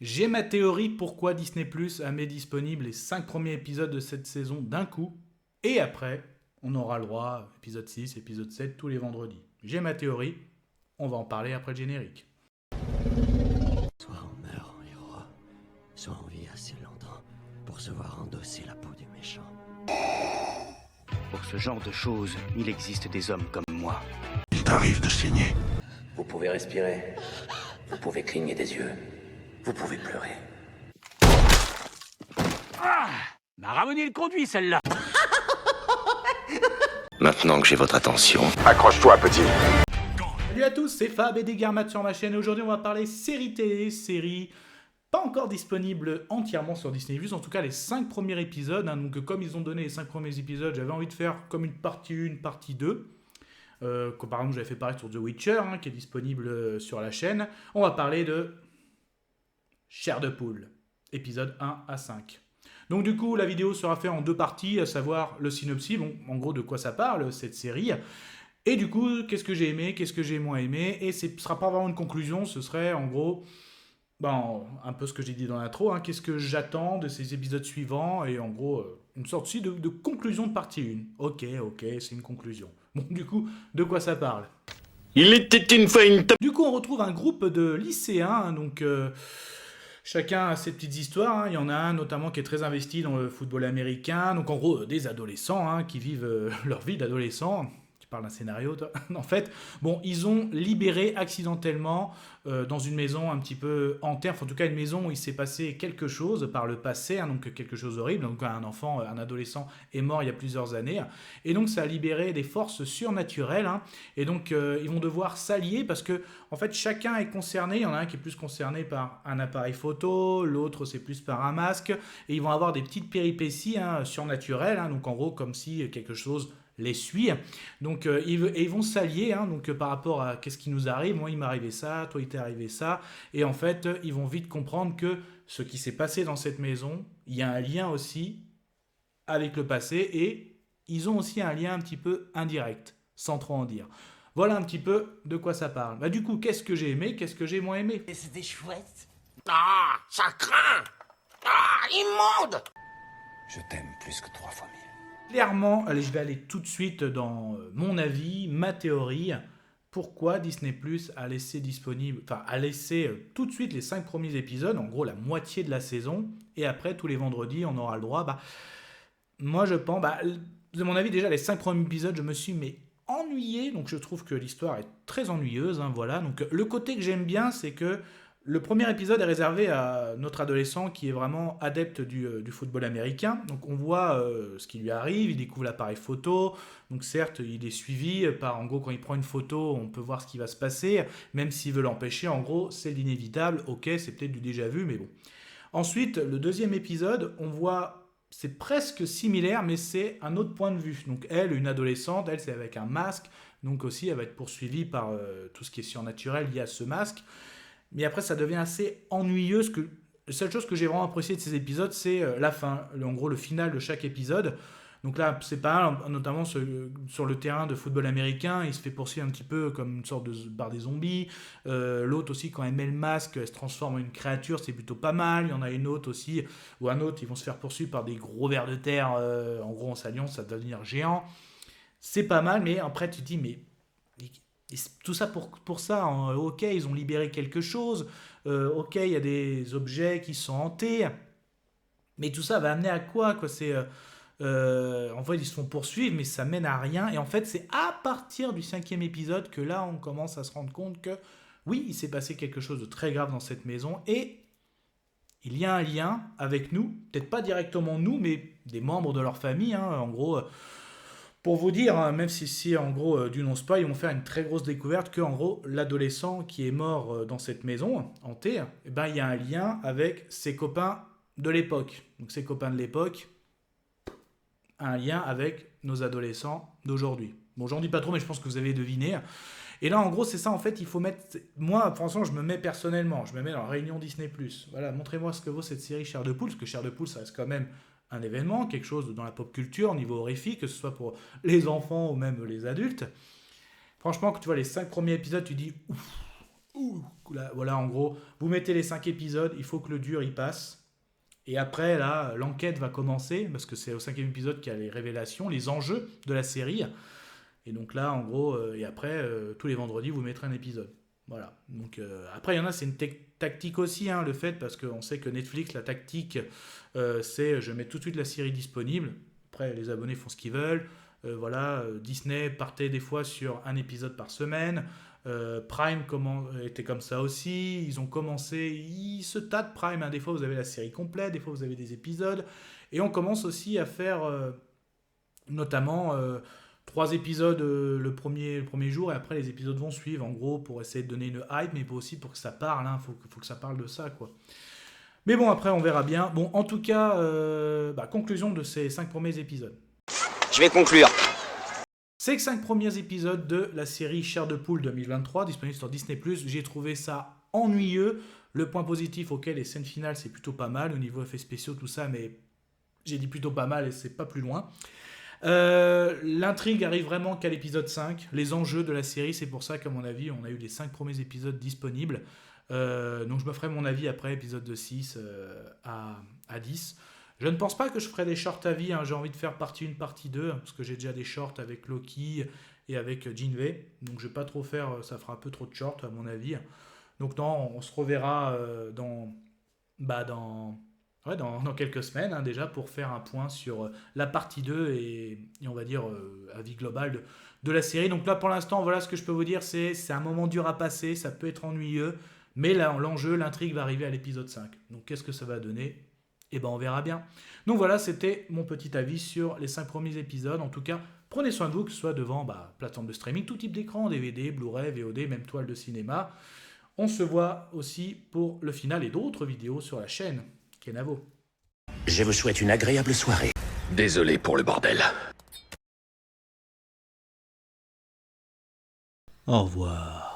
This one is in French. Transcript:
J'ai ma théorie pourquoi Disney Plus a mis disponible les 5 premiers épisodes de cette saison d'un coup. Et après, on aura le droit à épisode 6, épisode 7 tous les vendredis. J'ai ma théorie, on va en parler après le générique. Soit on meurt en héros, soit on vit assez longtemps pour se voir endosser la peau du méchant. Pour ce genre de choses, il existe des hommes comme moi. Il t'arrive de saigner. Vous pouvez respirer, vous pouvez cligner des yeux, vous pouvez pleurer. M'a ramené le conduit, celle-là. Maintenant que j'ai votre attention, Accroche-toi, petit. Salut à tous, c'est Fab et Desgarmat sur ma chaîne. Aujourd'hui, on va parler séries télé, séries pas encore disponibles entièrement sur Disney+, en tout cas les 5 premiers épisodes. Donc comme ils ont donné les 5 premiers épisodes, j'avais envie de faire comme une partie 1, partie 2. Comme par exemple, j'avais fait pareil sur The Witcher, qui est disponible sur la chaîne. On va parler de Chair de poule, épisode 1 à 5. Donc du coup, la vidéo sera faite en 2 parties, à savoir le synopsis, bon, en gros de quoi ça parle, cette série. Et du coup, qu'est-ce que j'ai aimé, qu'est-ce que j'ai moins aimé. Et ce ne sera pas vraiment une conclusion, ce serait en gros, un peu ce que j'ai dit dans l'intro, qu'est-ce que j'attends de ces épisodes suivants. Et en gros, une sorte aussi de conclusion de partie 1. Ok, c'est une conclusion. Bon, du coup, de quoi ça parle ? il était une fois une Du coup, on retrouve un groupe de lycéens, donc chacun a ses petites histoires. Il y en a un notamment qui est très investi dans le football américain, donc en gros des adolescents qui vivent leur vie d'adolescent. Tu parles d'un scénario, toi ? En fait, bon, ils ont libéré accidentellement dans une maison un petit peu hantée, enfin en tout cas une maison où il s'est passé quelque chose par le passé, donc quelque chose horrible. Donc un enfant, un adolescent est mort il y a plusieurs années, et donc ça a libéré des forces surnaturelles, et donc ils vont devoir s'allier parce que en fait chacun est concerné. Il y en a un qui est plus concerné par un appareil photo, l'autre c'est plus par un masque, et ils vont avoir des petites péripéties surnaturelles, donc en gros comme si quelque chose les suit. Donc ils vont s'allier donc par rapport à qu'est-ce qui nous arrive. Moi il m'est arrivé ça, toi il t'est arrivé ça, et en fait ils vont vite comprendre que ce qui s'est passé dans cette maison, il y a un lien aussi avec le passé, et ils ont aussi un lien un petit peu indirect, sans trop en dire. Voilà un petit peu de quoi ça parle. Du coup, qu'est-ce que j'ai aimé, qu'est-ce que j'ai moins aimé ? Et c'était chouette. Ah, ça craint. Ah, immonde. Je t'aime plus que 3 fois 1000. Clairement, allez, je vais aller tout de suite dans mon avis, ma théorie. Pourquoi Disney Plus a laissé tout de suite les 5 premiers épisodes, en gros la moitié de la saison, et après tous les vendredis on aura le droit. Moi je pense, de mon avis déjà les 5 premiers épisodes je me suis ennuyé, donc je trouve que l'histoire est très ennuyeuse, voilà. Donc le côté que j'aime bien, c'est que le premier épisode est réservé à notre adolescent qui est vraiment adepte du football américain. Donc on voit ce qui lui arrive, il découvre l'appareil photo. Donc certes, il est suivi en gros, quand il prend une photo, on peut voir ce qui va se passer. Même s'il veut l'empêcher, en gros, c'est l'inévitable. Ok, c'est peut-être du déjà vu, mais bon. Ensuite, le deuxième épisode, on voit, c'est presque similaire, mais c'est un autre point de vue. Donc elle, une adolescente, elle, c'est avec un masque. Donc aussi, elle va être poursuivie par tout ce qui est surnaturel lié à ce masque. Mais après, ça devient assez ennuyeux. La seule chose que j'ai vraiment apprécié de ces épisodes, c'est la fin. En gros, le final de chaque épisode. Donc là, c'est pas mal, notamment sur le terrain de football américain. Il se fait poursuivre un petit peu comme une sorte par des zombies. L'autre aussi, quand elle met le masque, elle se transforme en une créature. C'est plutôt pas mal. Il y en a une autre aussi, ou un autre, ils vont se faire poursuivre par des gros vers de terre. En gros, en s'alliant, ça va devenir géant. C'est pas mal, mais après, tu te dis, mais... Et tout ça pour ça, ok, ils ont libéré quelque chose, ok, il y a des objets qui sont hantés, mais tout ça va amener à quoi c'est, en fait, ils se font poursuivre, mais ça mène à rien, et en fait, c'est à partir du 5e épisode que là, on commence à se rendre compte que, oui, il s'est passé quelque chose de très grave dans cette maison, et il y a un lien avec nous, peut-être pas directement nous, mais des membres de leur famille, en gros... Pour vous dire, même si en gros du non-spoil, ils vont faire une très grosse découverte que en gros l'adolescent qui est mort dans cette maison hantée, il y a un lien avec ses copains de l'époque. Donc ses copains de l'époque, un lien avec nos adolescents d'aujourd'hui. Bon, j'en dis pas trop, mais je pense que vous avez deviné. Et là, en gros, c'est ça, en fait, il faut mettre... Moi, franchement, je me mets personnellement, je me mets dans la réunion Disney+. Voilà, montrez-moi ce que vaut cette série Chair de poule, parce que Chair de poule, ça reste quand même un événement, quelque chose dans la pop culture, au niveau horrifique, que ce soit pour les enfants ou même les adultes. Franchement, quand tu vois les 5 premiers épisodes, tu dis, ouf, Là, voilà, en gros, vous mettez les 5 épisodes, il faut que le dur y passe. Et après, là, l'enquête va commencer, parce que c'est au 5e épisode qu'il y a les révélations, les enjeux de la série. Et donc là, en gros, et après, tous les vendredis, vous mettrez un épisode. Voilà. Donc, après, il y en a, c'est une tactique aussi, hein, le fait, parce qu'on sait que Netflix, la tactique, c'est je mets tout de suite la série disponible. Après, les abonnés font ce qu'ils veulent. Voilà, Disney partait des fois sur un épisode par semaine. Prime était comme ça aussi. Ils ont commencé, ils se tâtent Prime, hein. Des fois vous avez la série complète, des fois vous avez des épisodes. Et on commence aussi à faire notamment 3 épisodes le premier jour, et après les épisodes vont suivre, en gros, pour essayer de donner une hype, mais aussi pour que ça parle, hein. Faut que ça parle de ça, quoi. Mais bon, après on verra bien. Bon, en tout cas, conclusion de ces 5 premiers épisodes. Je vais conclure. Ces 5 premiers épisodes de la série Chair de Poule 2023, disponible sur Disney+, j'ai trouvé ça ennuyeux. Le point positif, ok, les scènes finales, c'est plutôt pas mal, au niveau effets spéciaux, tout ça, mais j'ai dit plutôt pas mal et c'est pas plus loin. L'intrigue arrive vraiment qu'à l'épisode 5. Les enjeux de la série, c'est pour ça qu'à mon avis, on a eu les 5 premiers épisodes disponibles. Donc je me ferai mon avis après épisode de 6 à 10. Je ne pense pas que je ferai des shorts avis, hein. J'ai envie de faire partie 1, partie 2, parce que j'ai déjà des shorts avec Loki et avec Jinwei. Donc je vais pas trop faire, ça fera un peu trop de shorts à mon avis. Donc non, on se reverra dans quelques semaines, hein, déjà, pour faire un point sur la partie 2 et on va dire avis global de la série. Donc là pour l'instant, voilà ce que je peux vous dire, c'est un moment dur à passer, ça peut être ennuyeux, mais là l'enjeu, l'intrigue va arriver à l'épisode 5. Donc qu'est-ce que ça va donner ? Eh ben on verra bien. Donc voilà, c'était mon petit avis sur les 5 premiers épisodes. En tout cas, prenez soin de vous, que ce soit devant plateforme de streaming, tout type d'écran, DVD, Blu-ray, VOD, même toile de cinéma. On se voit aussi pour le final et d'autres vidéos sur la chaîne Kenavo. Je vous souhaite une agréable soirée. Désolé pour le bordel. Au revoir.